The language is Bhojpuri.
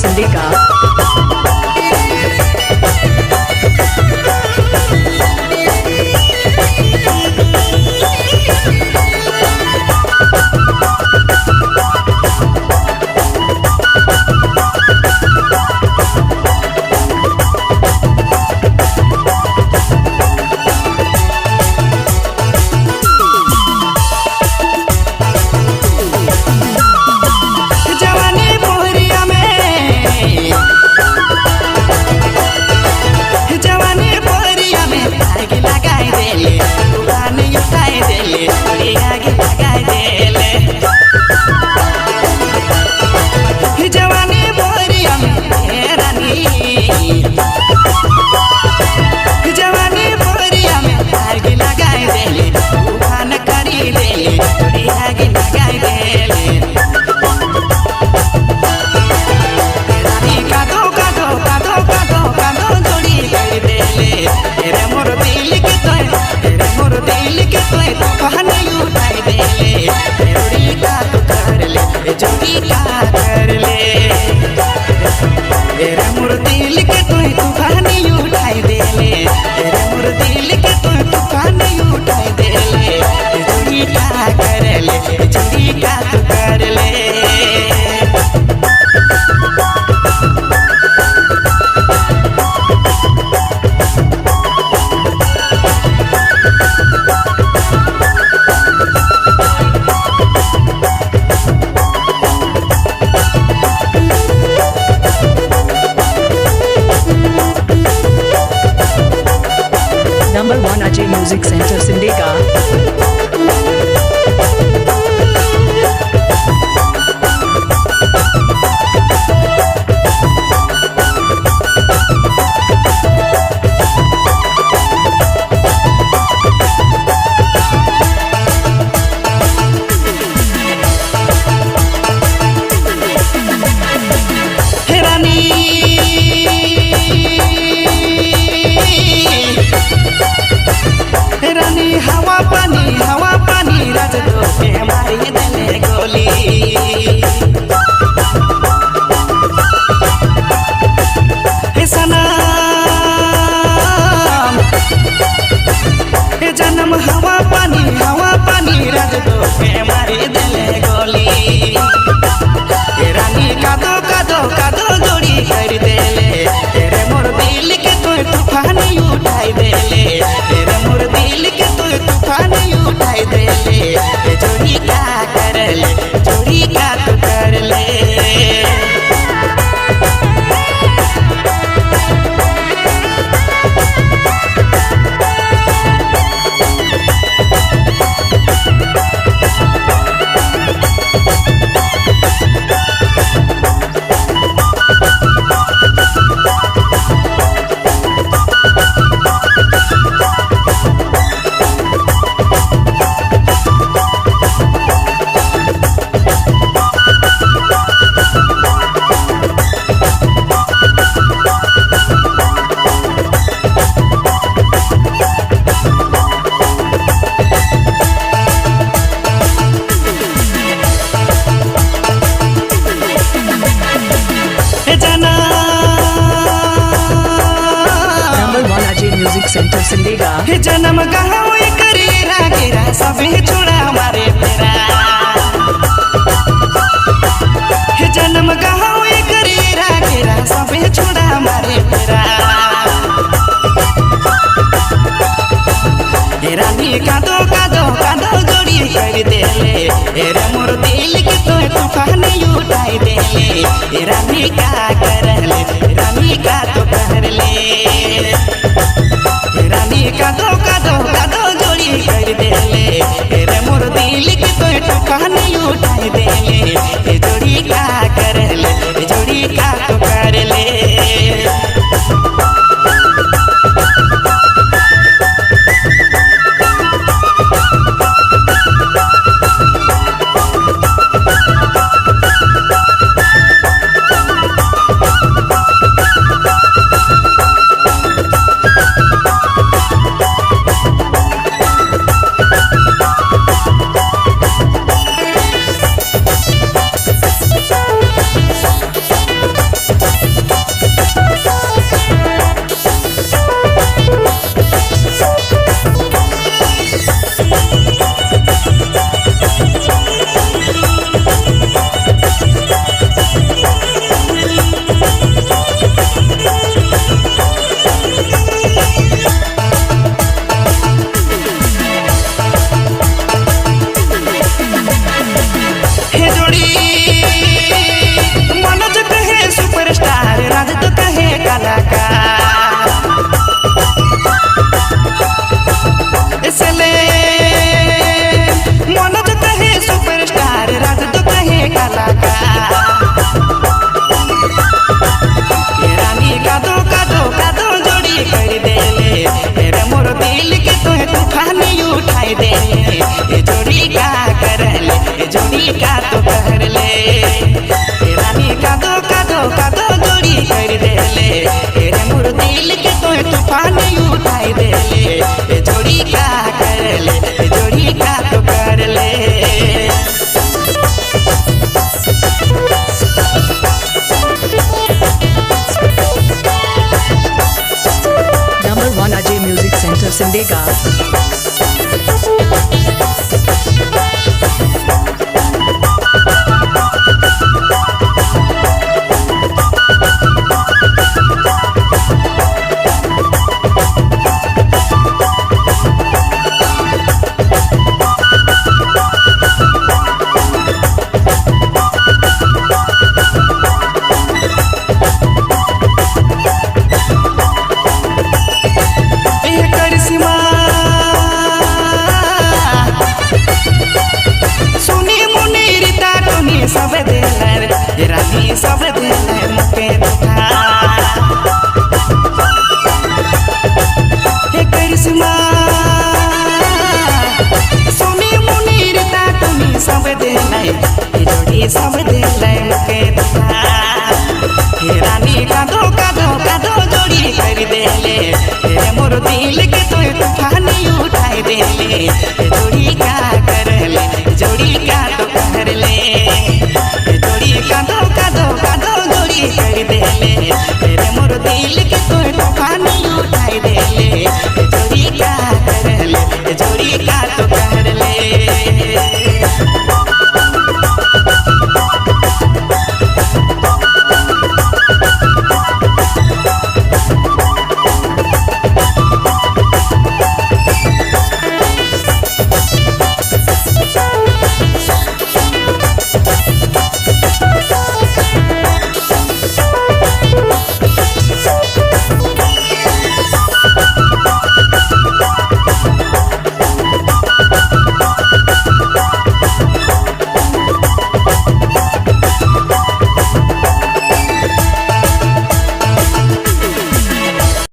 Sindika. जोड़ी का कर ले तेरा मोर दिल के तूफान उठाई दे ले तेरा मोर दिल के तूफान उठाई दे ले जोड़ी का कर ले जोड़ी का तू कर ले Number 1 Ajay Music Center Sindika. रानी हवा पानी राज दो के मारी दले गोली हे सनम हे जन्म हवा पानी राज दो के मारी दले गोली हे रानी कादो जोड़ी कर देले तेरे मोर दिल के तूफान उठाई देले तेरे मोर दिल के तूफान उठाई दे ले जोड़ी का कर ले जोड़ी का तू कर ले Music Center Sindika. हे जन्म गाँव करे रागेरा सभी छोड़ा हमारे फेरा हे जन्म गाँव करे रागेरा सभी छोड़ा हमारे फेरा हे रानी कादो जोड़ी कर दे ले तेरा मोर दिल के तूफान उठाई दे ले हे रानी का कर ले रानी का तो कर ले रानी कादो जोड़ी कर दे ले तेरे मोर दिल के तूफान उठाई दे ले जोड़ी का कर ले जोड़ी का तो कर ले सब दिल रानी सब दिल मुके दुखा हे करिश्मा सोनी मुनीर ता तुम्ही सब दिल जोड़ी सब दिल मुके दुखा हे रानी कादो कादो कादो जोड़ी कर देले हे मोर दिल के तो तूफानी उठाई देले